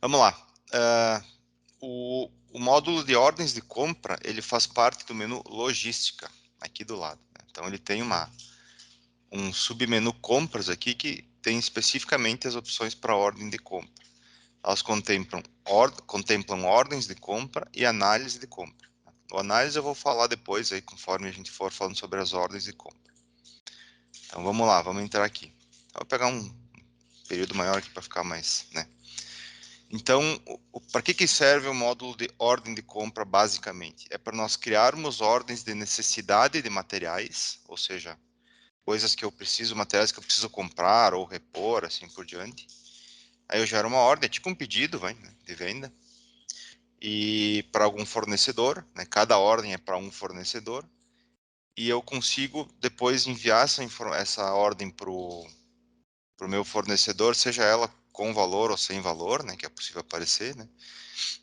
Vamos lá. O módulo de ordens de compra, ele faz parte do menu logística, aqui do lado, né? Então, ele tem um submenu compras aqui que tem especificamente as opções para ordem de compra. Elas contemplam ordens de compra e análise de compra. O análise eu vou falar depois, aí, conforme a gente for falando sobre as ordens de compra. Então, vamos lá, vamos entrar aqui. Eu vou pegar um período maior aqui para ficar mais, né? Então, para que serve o módulo de ordem de compra, basicamente? É para nós criarmos ordens de necessidade de materiais, ou seja, coisas que eu preciso, materiais que eu preciso comprar ou repor, assim por diante. Aí eu gero uma ordem, é tipo um pedido, né, de venda, e para algum fornecedor, né? Cada ordem é para um fornecedor, e eu consigo depois enviar essa ordem para o meu fornecedor, seja ela com valor ou sem valor, né? Que é possível aparecer, né?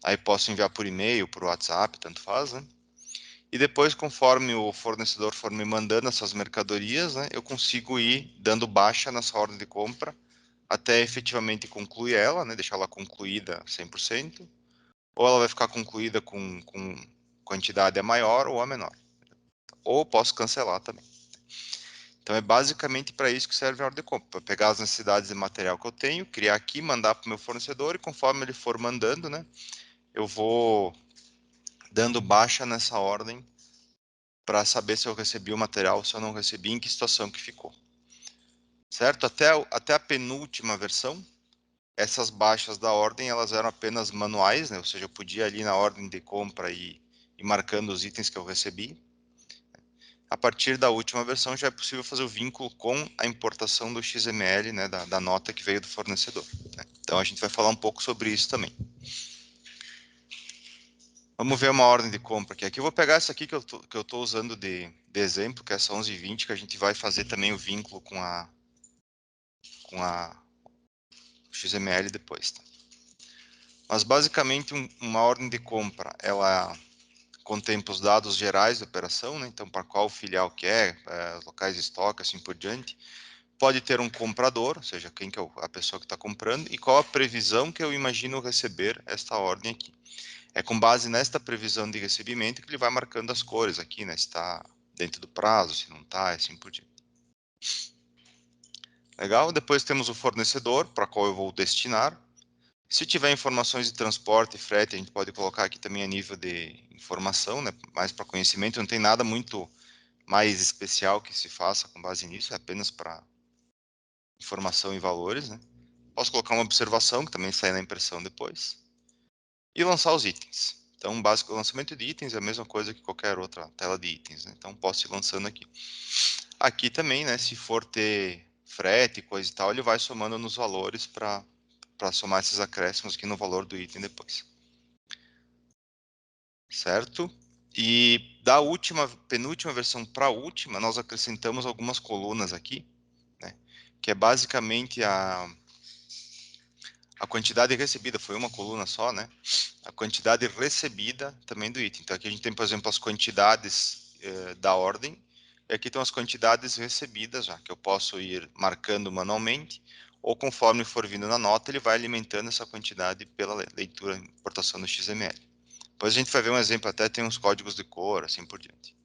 Aí posso enviar por e-mail, por WhatsApp, tanto faz, né? E depois, conforme o fornecedor for me mandando essas mercadorias, né, eu consigo ir dando baixa nessa ordem de compra até efetivamente concluir ela, né, deixar ela concluída 100%, ou ela vai ficar concluída com quantidade a maior ou a menor. Ou posso cancelar também. Então é basicamente para isso que serve a ordem de compra, para pegar as necessidades de material que eu tenho, criar aqui, mandar para o meu fornecedor e conforme ele for mandando, né, eu vou dando baixa nessa ordem para saber se eu recebi o material, se eu não recebi, em que situação que ficou. Certo? Até a penúltima versão, essas baixas da ordem, elas eram apenas manuais, né? Ou seja, eu podia ali na ordem de compra ir marcando os itens que eu recebi. A partir da última versão já é possível fazer o vínculo com a importação do XML, né? Da nota que veio do fornecedor, né? Então a gente vai falar um pouco sobre isso também. Vamos ver uma ordem de compra aqui. Aqui eu vou pegar essa aqui que eu tô usando de exemplo, que é essa 1120, que a gente vai fazer também o vínculo com a XML depois. Tá? Mas basicamente uma ordem de compra, ela contempla os dados gerais da operação, né? Então para qual filial que locais de estoque, assim por diante. Pode ter um comprador, ou seja, quem que é a pessoa que está comprando, e qual a previsão que eu imagino receber esta ordem aqui. É com base nesta previsão de recebimento que ele vai marcando as cores aqui, né? Se está dentro do prazo, se não está, assim por diante. Legal? Depois temos o fornecedor, para qual eu vou destinar. Se tiver informações de transporte e frete, a gente pode colocar aqui também a nível de informação, né? Mais para conhecimento, não tem nada muito mais especial que se faça com base nisso, é apenas para informação e valores, né? Posso colocar uma observação, que também sai na impressão depois. E lançar os itens. Então, o básico, o lançamento de itens é a mesma coisa que qualquer outra tela de itens, né? Então, posso ir lançando aqui. Aqui também, né? Se for ter frete, coisa e tal, ele vai somando nos valores para somar esses acréscimos aqui no valor do item depois. Certo? E da penúltima versão para a última, nós acrescentamos algumas colunas aqui, né? Que é basicamente a quantidade recebida, foi uma coluna só, né? A quantidade recebida também do item. Então aqui a gente tem, por exemplo, as quantidades da ordem, e aqui estão as quantidades recebidas já, que eu posso ir marcando manualmente, ou conforme for vindo na nota, ele vai alimentando essa quantidade pela leitura e importação do XML. Depois a gente vai ver um exemplo, até tem uns códigos de cor, assim por diante.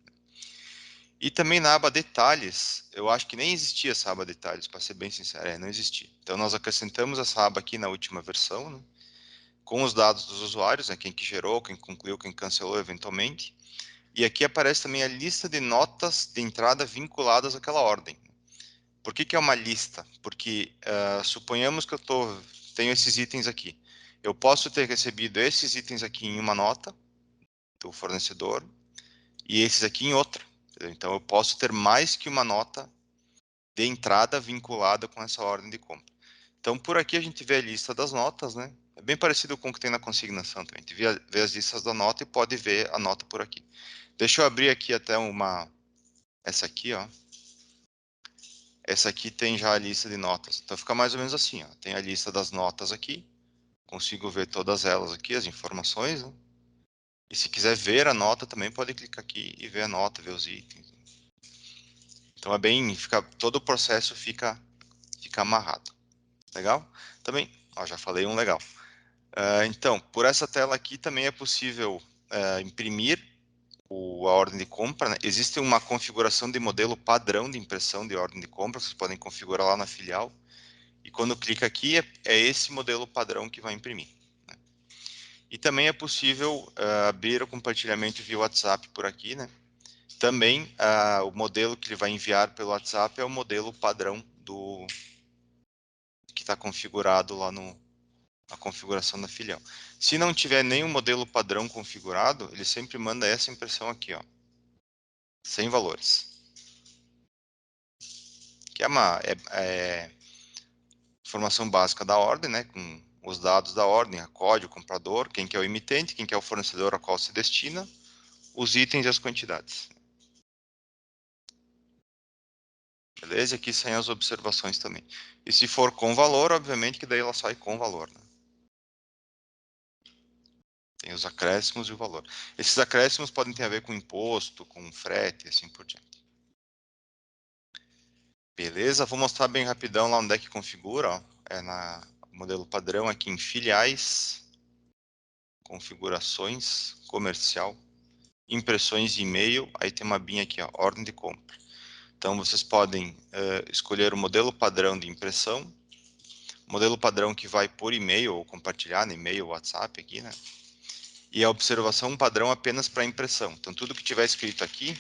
E também na aba detalhes, eu acho que nem existia essa aba detalhes, para ser bem sincero, não existia. Então nós acrescentamos essa aba aqui na última versão, né, com os dados dos usuários, né, quem que gerou, quem concluiu, quem cancelou eventualmente. E aqui aparece também a lista de notas de entrada vinculadas àquela ordem. Por que é uma lista? Porque suponhamos que tenho esses itens aqui. Eu posso ter recebido esses itens aqui em uma nota do fornecedor e esses aqui em outra. Entendeu? Então eu posso ter mais que uma nota de entrada vinculada com essa ordem de compra. Então por aqui a gente vê a lista das notas, né? É bem parecido com o que tem na consignação também. A gente vê as listas da nota e pode ver a nota por aqui. Deixa eu abrir aqui até essa aqui, ó. Essa aqui tem já a lista de notas. Então fica mais ou menos assim, ó. Tem a lista das notas aqui. Consigo ver todas elas aqui, as informações, né? E se quiser ver a nota também pode clicar aqui e ver a nota, ver os itens. Então é bem, todo o processo fica amarrado. Legal? Também, ó, já falei um legal. Então, por essa tela aqui também é possível imprimir a ordem de compra, né? Existe uma configuração de modelo padrão de impressão de ordem de compra, vocês podem configurar lá na filial, e quando clica aqui é esse modelo padrão que vai imprimir, né? E também é possível abrir o compartilhamento via WhatsApp por aqui, né? Também o modelo que ele vai enviar pelo WhatsApp é o modelo padrão que está configurado lá na configuração da filial. Se não tiver nenhum modelo padrão configurado, ele sempre manda essa impressão aqui, ó, sem valores. Que é uma informação básica da ordem, né, com os dados da ordem, a código, o comprador, quem que é o emitente, quem que é o fornecedor a qual se destina, os itens e as quantidades. Beleza? E aqui saem as observações também. E se for com valor, obviamente que daí ela sai com valor, né? Tem os acréscimos e o valor. Esses acréscimos podem ter a ver com imposto, com frete e assim por diante. Beleza? Vou mostrar bem rapidão lá onde é que configura, ó. É na modelo padrão aqui em filiais, configurações, comercial, impressões de e-mail, aí tem uma abinha aqui, ó, ordem de compra. Então vocês podem escolher o modelo padrão de impressão, modelo padrão que vai por e-mail ou compartilhar no e-mail ou WhatsApp aqui, né? E a observação padrão apenas para impressão. Então tudo que tiver escrito aqui,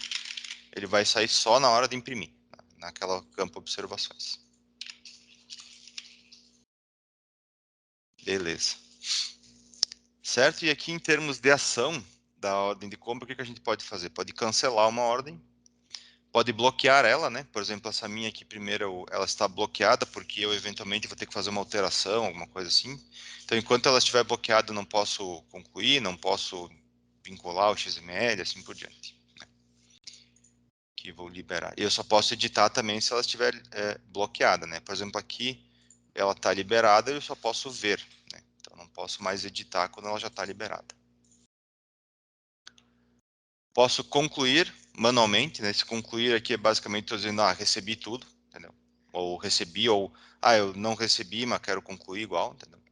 ele vai sair só na hora de imprimir, naquela campo observações. Beleza. Certo? E aqui em termos de ação da ordem de compra, o que a gente pode fazer? Pode cancelar uma ordem, pode bloquear ela, né? Por exemplo, essa minha aqui primeiro, ela está bloqueada porque eu eventualmente vou ter que fazer uma alteração, alguma coisa assim. Então, enquanto ela estiver bloqueada, eu não posso concluir, não posso vincular o XML, assim por diante. Que vou liberar. E eu só posso editar também se ela estiver bloqueada, né? Por exemplo, aqui ela está liberada, eu só posso ver, né? Então, não posso mais editar quando ela já está liberada. Posso concluir manualmente, né? Se concluir aqui é basicamente estou dizendo, recebi tudo, entendeu? Ou recebi, ou, eu não recebi, mas quero concluir igual, entendeu?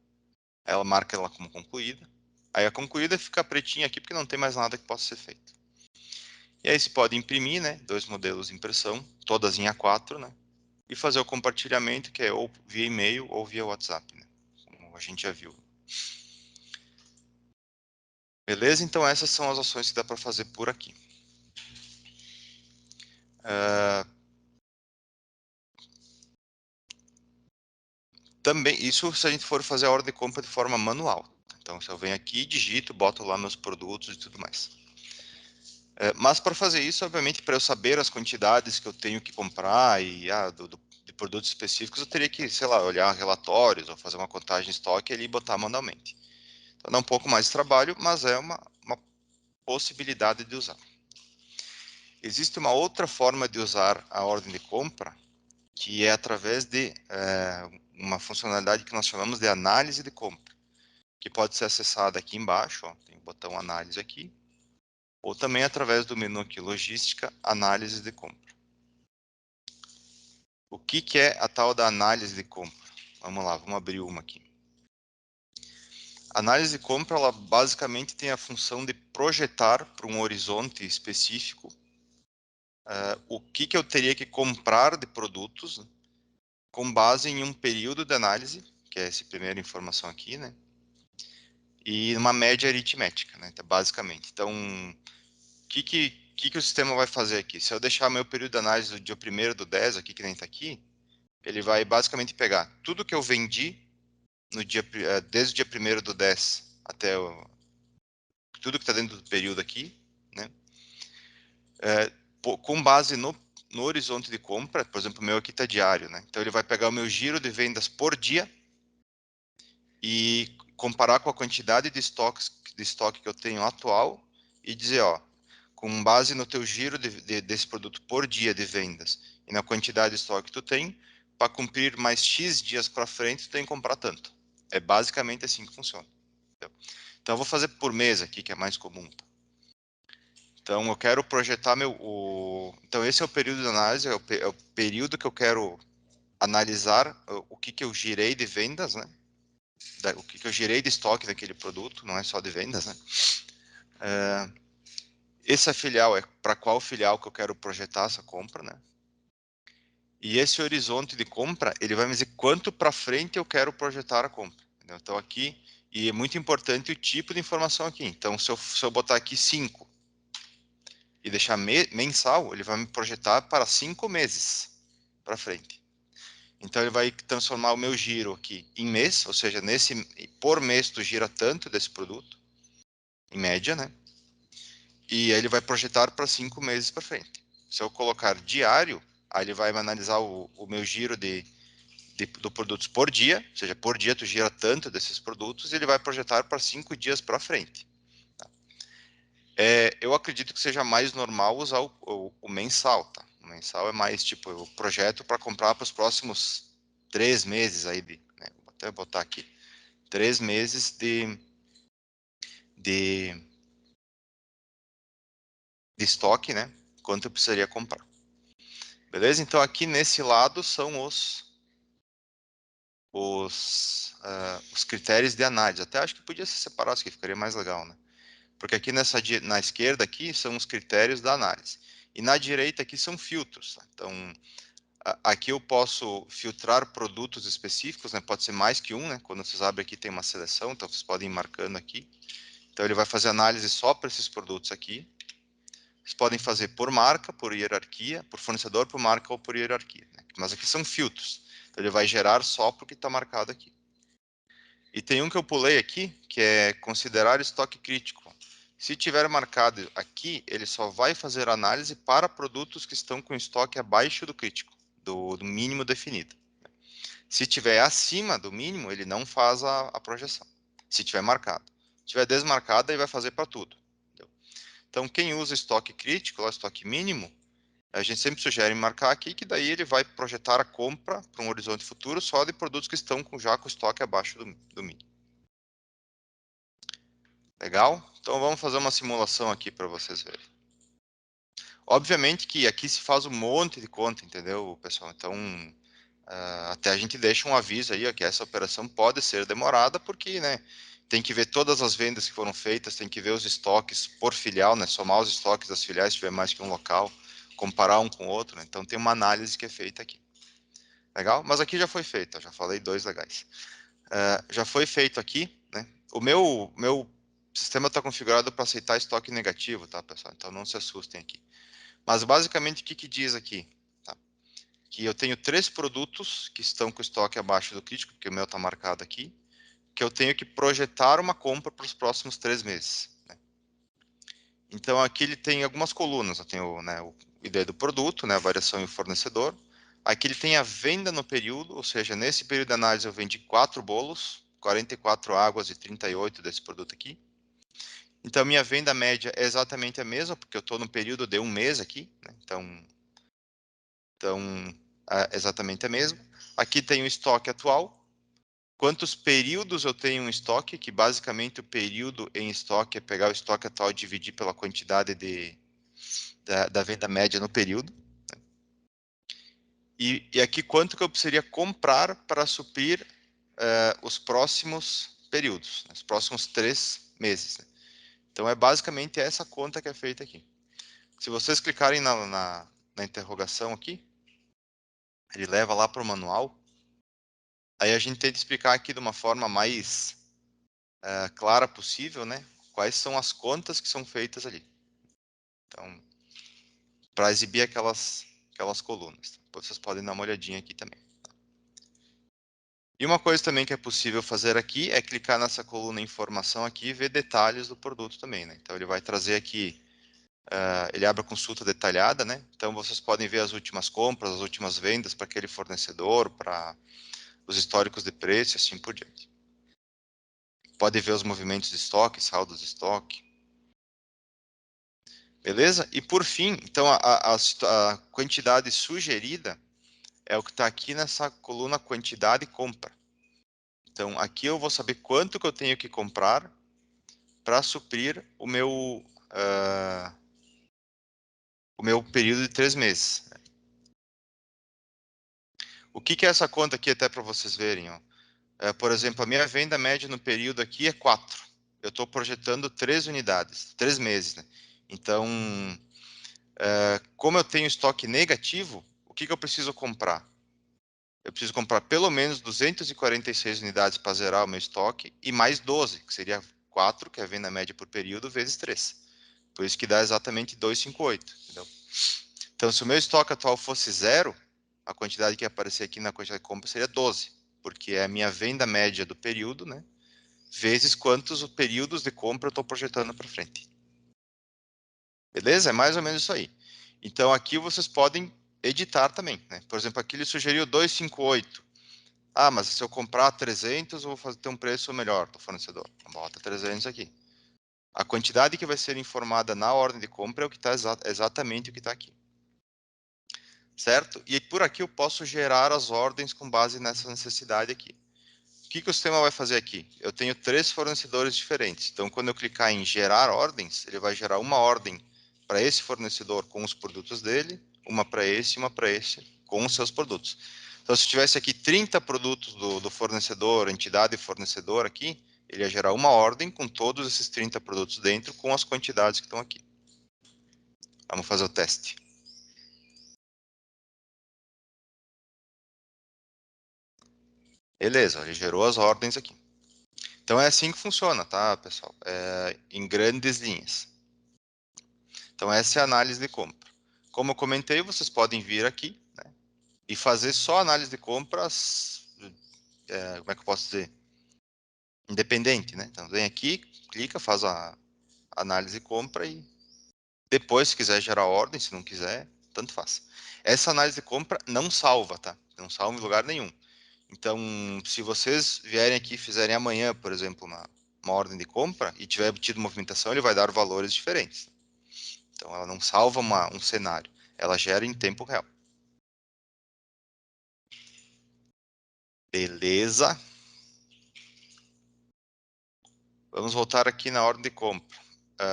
Ela marca ela como concluída. Aí a concluída fica pretinha aqui porque não tem mais nada que possa ser feito. E aí você pode imprimir, né? Dois modelos de impressão, todas em A4, né? E fazer o compartilhamento, que é ou via e-mail ou via WhatsApp, né? Como a gente já viu. Beleza? Então essas são as ações que dá para fazer por aqui. Também, isso se a gente for fazer a ordem de compra de forma manual. Então, se eu venho aqui, digito, boto lá meus produtos e tudo mais. Mas para fazer isso, obviamente, para eu saber as quantidades que eu tenho que comprar e de produtos específicos, eu teria que, sei lá, olhar relatórios ou fazer uma contagem de estoque ali e botar manualmente. Então, dá um pouco mais de trabalho, mas é uma possibilidade de usar. Existe uma outra forma de usar a ordem de compra, que é através de uma funcionalidade que nós chamamos de análise de compra, que pode ser acessada aqui embaixo, ó, tem o botão análise aqui, ou também através do menu aqui, logística, análise de compra. O que é a tal da análise de compra? Vamos lá, vamos abrir uma aqui. A análise de compra, ela basicamente tem a função de projetar para um horizonte específico o que eu teria que comprar de produtos, né, com base em um período de análise, que é essa primeira informação aqui, né? E uma média aritmética, né? Então, basicamente. Então, o que o sistema vai fazer aqui? Se eu deixar meu período de análise do dia 1º do 10, aqui que nem está aqui, ele vai basicamente pegar tudo que eu vendi no dia, desde o dia 1º do 10 até tudo que está dentro do período aqui, né? Com base no horizonte de compra, por exemplo, o meu aqui está diário, né? Então ele vai pegar o meu giro de vendas por dia e comparar com a quantidade de estoque que eu tenho atual e dizer, ó, com base no teu giro desse produto por dia de vendas e na quantidade de estoque que tu tem, para cumprir mais X dias para frente, tu tem que comprar tanto. É basicamente assim que funciona. Então, eu vou fazer por mês aqui, que é mais comum. Então, eu quero projetar Então, esse é o período de análise, é o período que eu quero analisar o que eu girei de vendas, né? o que eu gerei de estoque daquele produto, não é só de vendas, né? Essa filial é para qual filial que eu quero projetar essa compra, né? E esse horizonte de compra, ele vai me dizer quanto para frente eu quero projetar a compra. Entendeu? Então aqui, e é muito importante o tipo de informação aqui. Então se eu botar aqui 5 e deixar mensal, ele vai me projetar para 5 meses para frente. Então ele vai transformar o meu giro aqui em mês, ou seja, por mês tu gira tanto desse produto, em média, né? E aí ele vai projetar para 5 meses para frente. Se eu colocar diário, aí ele vai analisar o meu giro do produtos por dia, ou seja, por dia tu gira tanto desses produtos, e ele vai projetar para 5 dias para frente. Tá? Eu acredito que seja mais normal usar o mensal, tá? O mensal é mais tipo, eu projeto para comprar para os próximos 3 meses aí, né? Vou até botar aqui, 3 meses de, de estoque, né? Quanto eu precisaria comprar. Beleza? Então aqui nesse lado são os critérios de análise. Até acho que podia ser separado, que ficaria mais legal, né? Porque aqui na esquerda aqui são os critérios da análise. E na direita aqui são filtros. Tá? Então, aqui eu posso filtrar produtos específicos, né? Pode ser mais que um, né? Quando vocês abrem aqui tem uma seleção, então vocês podem ir marcando aqui. Então ele vai fazer análise só para esses produtos aqui. Vocês podem fazer por marca, por hierarquia, por fornecedor, por marca ou por hierarquia. Né? Mas aqui são filtros. Então ele vai gerar só para o que está marcado aqui. E tem um que eu pulei aqui, que é considerar estoque crítico. Se tiver marcado aqui, ele só vai fazer análise para produtos que estão com estoque abaixo do crítico, do mínimo definido. Se tiver acima do mínimo, ele não faz a projeção. Se tiver marcado. Se tiver desmarcado, ele vai fazer para tudo. Entendeu? Então, quem usa estoque crítico, lá, estoque mínimo, a gente sempre sugere marcar aqui, que daí ele vai projetar a compra para um horizonte futuro só de produtos que estão já com estoque abaixo do mínimo. Legal? Então vamos fazer uma simulação aqui para vocês verem. Obviamente que aqui se faz um monte de conta, entendeu, pessoal? Então, até a gente deixa um aviso aí, ó, que essa operação pode ser demorada, porque, né, tem que ver todas as vendas que foram feitas, tem que ver os estoques por filial, né, somar os estoques das filiais se tiver mais que um local, comparar um com o outro, né? Então tem uma análise que é feita aqui. Legal? Mas aqui já foi feita, já falei dois legais. Já foi feito aqui, né? O meu sistema está configurado para aceitar estoque negativo, tá, pessoal? Então não se assustem aqui. Mas basicamente o que, que diz aqui? Tá? Que eu tenho 3 produtos que estão com estoque abaixo do crítico, que o meu está marcado aqui, que eu tenho que projetar uma compra para os próximos 3 meses. Né? Então aqui ele tem algumas colunas, eu tenho, né, o ID do produto, né, a variação e o fornecedor. Aqui ele tem a venda no período, ou seja, nesse período de análise eu vendi 4 bolos, 44 águas e 38 desse produto aqui. Então minha venda média é exatamente a mesma, porque eu estou no período de um mês aqui, né? Então é exatamente a mesma. Aqui tem o estoque atual, quantos períodos eu tenho em estoque, que basicamente o período em estoque é pegar o estoque atual e dividir pela quantidade da venda média no período. E aqui quanto que eu precisaria comprar para suprir os próximos períodos, né, os próximos 3 meses. Né? Então é basicamente essa conta que é feita aqui. Se vocês clicarem na interrogação aqui, ele leva lá para o manual. Aí a gente tenta explicar aqui de uma forma mais clara possível, né? Quais são as contas que são feitas ali. Então, para exibir aquelas colunas. Depois vocês podem dar uma olhadinha aqui também. E uma coisa também que é possível fazer aqui é clicar nessa coluna informação aqui e ver detalhes do produto também, né? Então ele vai trazer aqui, ele abre a consulta detalhada, né? Então vocês podem ver as últimas compras, as últimas vendas para aquele fornecedor, para os históricos de preço e assim por diante. Pode ver os movimentos de estoque, saldos de estoque. Beleza? E por fim, então a quantidade sugerida é o que está aqui nessa coluna quantidade e compra. Então aqui eu vou saber quanto que eu tenho que comprar para suprir o meu período de 3 meses. O que que é essa conta aqui, até para vocês verem? Ó? Por exemplo, a minha venda média no período aqui é 4. Eu estou projetando 3 unidades, 3 meses, né? Então, como eu tenho estoque negativo, o que eu preciso comprar? Eu preciso comprar pelo menos 246 unidades para zerar o meu estoque e mais 12, que seria 4, que é a venda média por período, vezes 3. Por isso que dá exatamente 258, entendeu? Então, se o meu estoque atual fosse zero, a quantidade que ia aparecer aqui na quantidade de compra seria 12, porque é a minha venda média do período, né? Vezes quantos períodos de compra eu estou projetando para frente. Beleza? É mais ou menos isso aí. Então, aqui vocês podem editar também, né? Por exemplo, aqui ele sugeriu 258. Ah, mas se eu comprar 300, eu vou ter um preço melhor do fornecedor. Então, bota 300 aqui. A quantidade que vai ser informada na ordem de compra é o que está exatamente o que está aqui. Certo? E por aqui eu posso gerar as ordens com base nessa necessidade aqui. O que o sistema vai fazer aqui? Eu tenho 3 fornecedores diferentes. Então, quando eu clicar em gerar ordens, ele vai gerar uma ordem para esse fornecedor com os produtos dele, uma para esse e uma para esse com os seus produtos. Então, se tivesse aqui 30 produtos do fornecedor, entidade fornecedor aqui, ele ia gerar uma ordem com todos esses 30 produtos dentro, com as quantidades que estão aqui. Vamos fazer o teste. Beleza, ele gerou as ordens aqui. Então é assim que funciona, tá, pessoal? Em grandes linhas. Então essa é a análise de compra. Como eu comentei, vocês podem vir aqui, né, e fazer só análise de compras, como é que eu posso dizer? Independente, né? Então vem aqui, clica, faz a análise de compra e depois, se quiser gerar ordem, se não quiser, tanto faz. Essa análise de compra não salva, tá? Não salva em lugar nenhum. Então, se vocês vierem aqui e fizerem amanhã, por exemplo, uma ordem de compra e tiver tido movimentação, ele vai dar valores diferentes. Então, ela não salva um cenário, ela gera em tempo real. Beleza. Vamos voltar aqui na ordem de compra.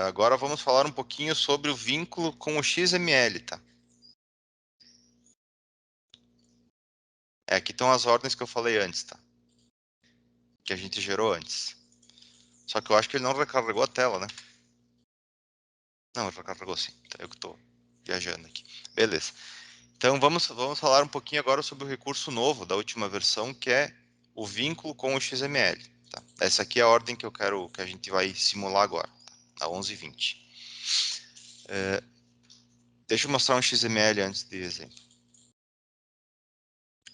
Agora vamos falar um pouquinho sobre o vínculo com o XML, tá? Aqui estão as ordens que eu falei antes, tá? Que a gente gerou antes. Só que eu acho que ele não recarregou a tela, né? Não, ele recarregou sim. Então, eu que estou viajando aqui. Beleza. Então vamos falar um pouquinho agora sobre o recurso novo da última versão, que é o vínculo com o XML. Tá? Essa aqui é a ordem que eu quero que a gente vai simular agora, tá? A 11:20. Deixa eu mostrar um XML antes de exemplo.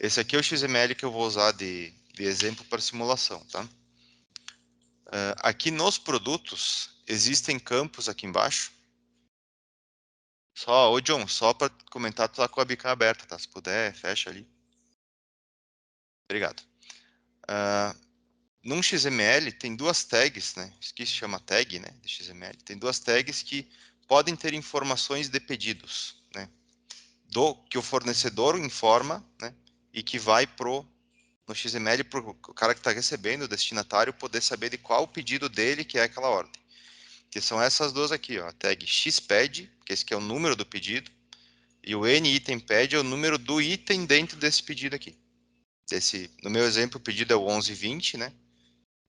Esse aqui é o XML que eu vou usar de exemplo para simulação, tá? Aqui nos produtos existem campos aqui embaixo. Ô John, só para comentar, tu tá com a webcam aberta, tá? Se puder, fecha ali. Obrigado. Num XML tem duas tags, né? Isso aqui se chama tag, né? De XML. Tem duas tags que podem ter informações de pedidos, né? Do que o fornecedor informa, né? E que vai no XML para o cara que está recebendo, o destinatário, poder saber de qual o pedido dele que é aquela ordem. Que são essas duas aqui, ó. A tag xped, que esse aqui é o número do pedido, e o nItemPed é o número do item dentro desse pedido aqui. No meu exemplo, o pedido é o 11:20, né?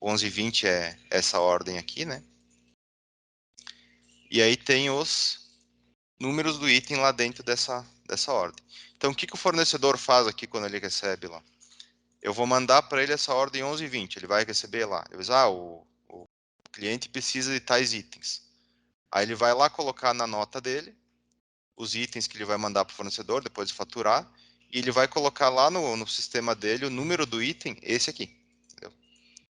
O 11:20 é essa ordem aqui, né? E aí tem os números do item lá dentro dessa ordem. Então, o que o fornecedor faz aqui quando ele recebe lá? Eu vou mandar para ele essa ordem 11:20, ele vai receber lá. Ele diz, o cliente precisa de tais itens. Aí ele vai lá colocar na nota dele os itens que ele vai mandar para o fornecedor, depois de faturar, e ele vai colocar lá no sistema dele o número do item, esse aqui. Entendeu?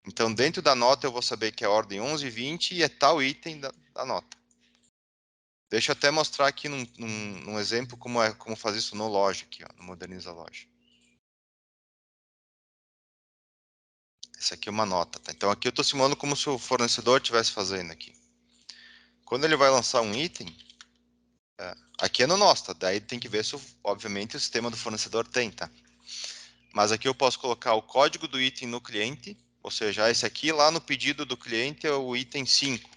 Então, dentro da nota, eu vou saber que é a ordem 11:20 e é tal item da nota. Deixa eu até mostrar aqui num exemplo como fazer isso no Loja, aqui, ó, no Moderniza Loja. Essa aqui é uma nota, tá? Então, aqui eu estou simulando como se o fornecedor estivesse fazendo aqui. Quando ele vai lançar um item, aqui é no nosso, tá? Daí tem que ver se, obviamente, o sistema do fornecedor tem, tá? Mas aqui eu posso colocar o código do item no cliente, ou seja, esse aqui lá no pedido do cliente é o item 5.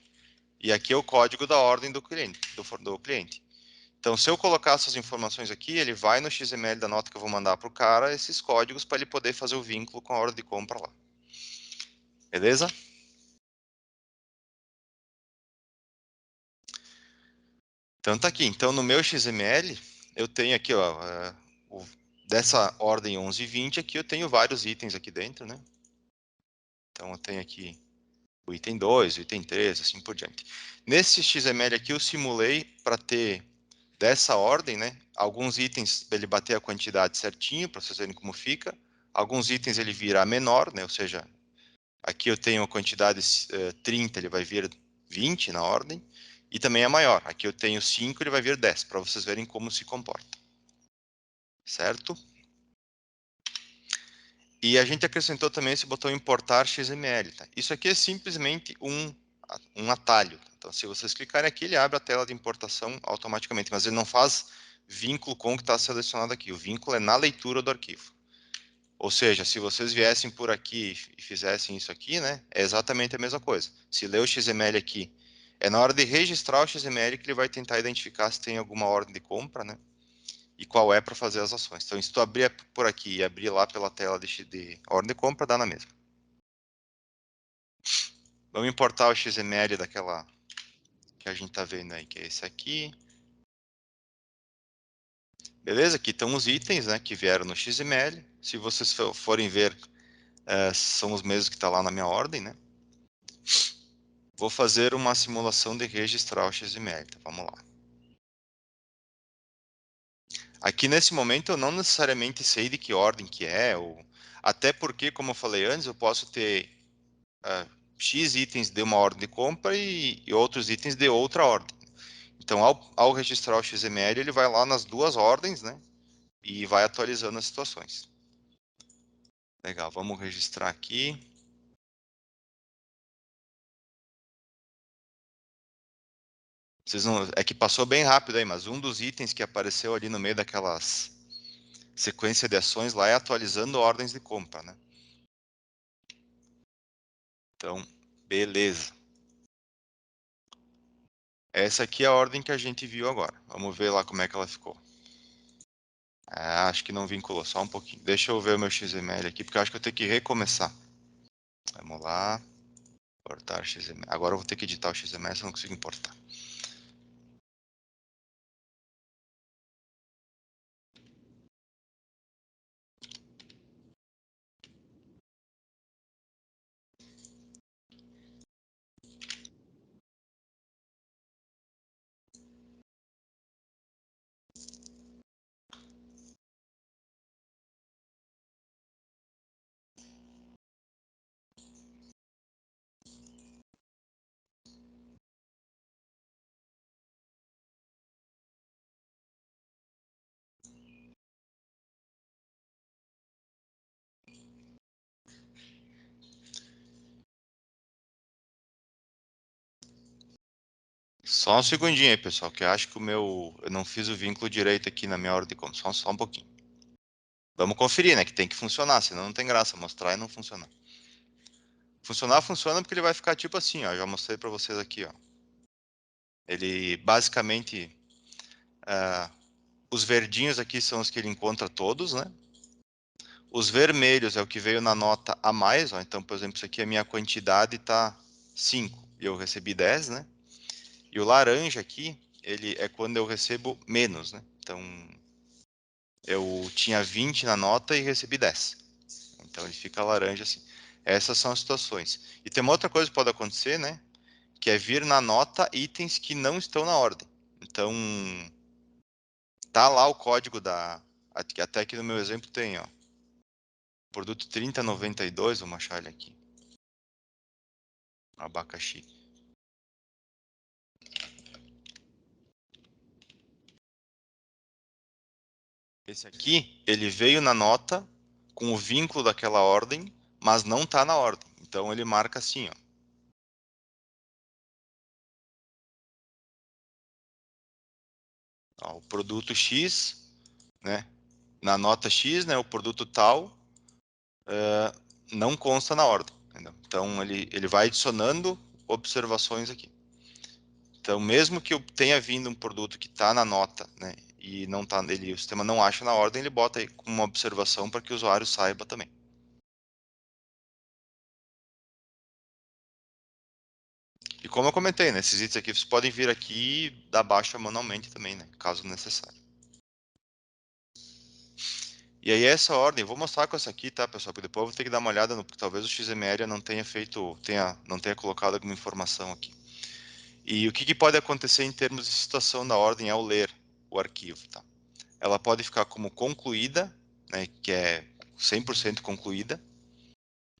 E aqui é o código da ordem do cliente, do cliente. Então, se eu colocar essas informações aqui, ele vai no XML da nota que eu vou mandar para o cara, esses códigos, para ele poder fazer o vínculo com a ordem de compra lá. Beleza? Então tá aqui. Então no meu XML, eu tenho aqui, ó, dessa ordem 11 e 20 aqui, eu tenho vários itens aqui dentro, né? Então eu tenho aqui o item 2, o item 3, assim por diante. Nesse XML aqui eu simulei para ter dessa ordem, né? Alguns itens ele bater a quantidade certinho, para vocês verem como fica. Alguns itens ele virá menor, né? Ou seja, aqui eu tenho a quantidade 30, ele vai vir 20 na ordem. E também é maior. Aqui eu tenho 5, ele vai vir 10, para vocês verem como se comporta. Certo? E a gente acrescentou também esse botão importar XML. Tá? Isso aqui é simplesmente um atalho. Então, se vocês clicarem aqui, ele abre a tela de importação automaticamente, mas ele não faz vínculo com o que está selecionado aqui. O vínculo é na leitura do arquivo. Ou seja, se vocês viessem por aqui e fizessem isso aqui, né, é exatamente a mesma coisa. Se ler o XML aqui, é na hora de registrar o XML que ele vai tentar identificar se tem alguma ordem de compra, né, e qual é para fazer as ações. Então, se tu abrir por aqui e abrir lá pela tela de ordem de compra, dá na mesma. Vamos importar o XML daquela que a gente está vendo aí, que é esse aqui. Beleza? Aqui estão os itens, né, que vieram no XML. Se vocês forem ver, são os mesmos que estão lá na minha ordem, né? Vou fazer uma simulação de registrar o XML. Então, vamos lá. Aqui nesse momento eu não necessariamente sei de que ordem que é, ou até porque, como eu falei antes, eu posso ter X itens de uma ordem de compra e outros itens de outra ordem. Então, ao registrar o XML, ele vai lá nas duas ordens, né? E vai atualizando as situações. Legal, vamos registrar aqui. Vocês não, é que passou bem rápido aí, mas um dos itens que apareceu ali no meio daquelas sequência de ações lá é atualizando ordens de compra, né? Então, beleza. Essa aqui é a ordem que a gente viu agora. Vamos ver lá como é que ela ficou. Acho que não vinculou, só um pouquinho. Deixa eu ver o meu XML aqui, porque eu acho que eu tenho que recomeçar. Vamos lá. Importar XML. Agora eu vou ter que editar o XML, senão eu não consigo importar. Só um segundinho aí, pessoal, que eu acho que eu não fiz o vínculo direito aqui na minha hora de conta. Só um pouquinho. Vamos conferir, né? Que tem que funcionar, senão não tem graça mostrar e não funcionar. Funcionar, funciona porque ele vai ficar tipo assim, ó. Já mostrei para vocês aqui, ó. Ele basicamente, ah, os verdinhos aqui são os que ele encontra todos, né? Os vermelhos é o que veio na nota a mais, ó. Então, por exemplo, isso aqui a minha quantidade tá 5 e eu recebi 10, né? E o laranja aqui, ele é quando eu recebo menos, né? Então, eu tinha 20 na nota e recebi 10. Então, ele fica laranja assim. Essas são as situações. E tem uma outra coisa que pode acontecer, né? Que é vir na nota itens que não estão na ordem. Então, tá lá o código até aqui no meu exemplo tem, ó. Produto 3092, vamos achar ele aqui. Abacaxi. Esse aqui, ele veio na nota com o vínculo daquela ordem, mas não está na ordem. Então ele marca assim, ó. Ó, o produto X, né? Na nota X, né? O produto tal não consta na ordem. Entendeu? Então ele vai adicionando observações aqui. Então mesmo que eu tenha vindo um produto que está na nota, né? E não tá, o sistema não acha na ordem, ele bota aí como uma observação para que o usuário saiba também. E como eu comentei, né, esses itens aqui vocês podem vir aqui e dar baixa manualmente também, né, caso necessário. E aí essa ordem, vou mostrar com essa aqui, tá, pessoal? Porque depois eu vou ter que dar uma olhada no, porque talvez o XML não tenha feito, não tenha colocado alguma informação aqui. E o que, que pode acontecer em termos de situação da ordem ao ler o arquivo, tá? Ela pode ficar como concluída, né, que é 100% concluída,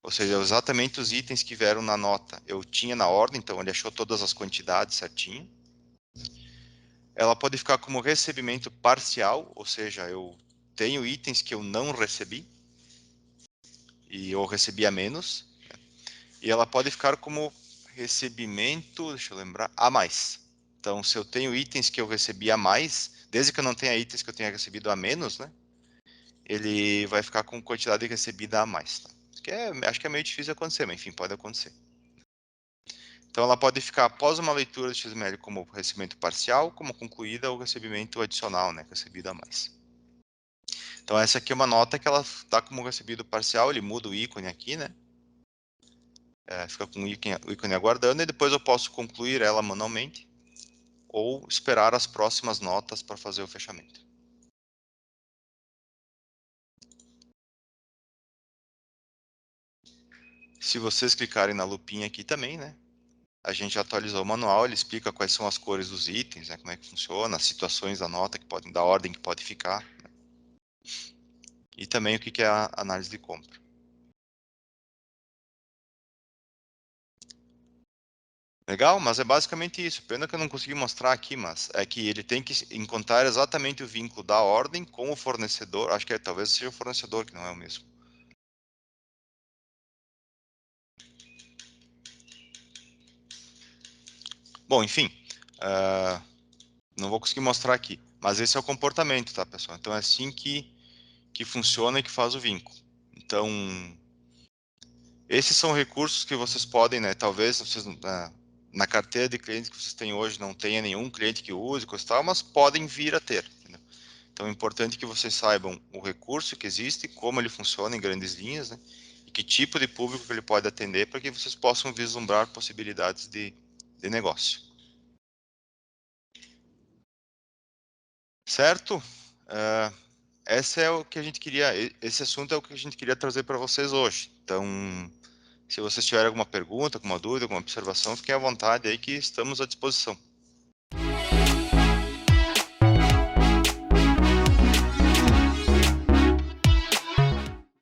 ou seja, exatamente os itens que vieram na nota eu tinha na ordem, então ele achou todas as quantidades certinho. Ela pode ficar como recebimento parcial, ou seja, eu tenho itens que eu não recebi, e eu recebi a menos. E ela pode ficar como recebimento, deixa eu lembrar, a mais. Então, se eu tenho itens que eu recebi a mais, desde que eu não tenha itens que eu tenha recebido a menos, né? Ele vai ficar com quantidade recebida a mais. Tá? Acho que é meio difícil de acontecer, mas enfim, pode acontecer. Então, ela pode ficar após uma leitura do XML como recebimento parcial, como concluída ou recebimento adicional, né? Recebido a mais. Então, essa aqui é uma nota que ela dá como recebido parcial, ele muda o ícone aqui, né? Fica com o ícone aguardando e depois eu posso concluir ela manualmente ou esperar as próximas notas para fazer o fechamento. Se vocês clicarem na lupinha aqui também, né? A gente atualizou o manual, ele explica quais são as cores dos itens, né, como é que funciona, as situações da nota que podem, da ordem que pode ficar, né, e também o que é a análise de compra. Legal, mas é basicamente isso. Pena que eu não consegui mostrar aqui, mas é que ele tem que encontrar exatamente o vínculo da ordem com o fornecedor. Acho que talvez seja o fornecedor que não é o mesmo. Bom, enfim, uh, não vou conseguir mostrar aqui, mas esse é o comportamento, tá, pessoal? Então é assim que funciona e que faz o vínculo. Então, esses são recursos que vocês podem, né? Talvez vocês na carteira de clientes que vocês têm hoje não tenha nenhum cliente que use, coisa e tal, mas podem vir a ter. Entendeu? Então é importante que vocês saibam o recurso que existe, como ele funciona em grandes linhas, né? E que tipo de público que ele pode atender para que vocês possam vislumbrar possibilidades de negócio. Certo? Uh, esse é o que a gente queria, esse assunto é o que a gente queria trazer para vocês hoje. Então, se vocês tiverem alguma pergunta, alguma dúvida, alguma observação, fiquem à vontade aí que estamos à disposição.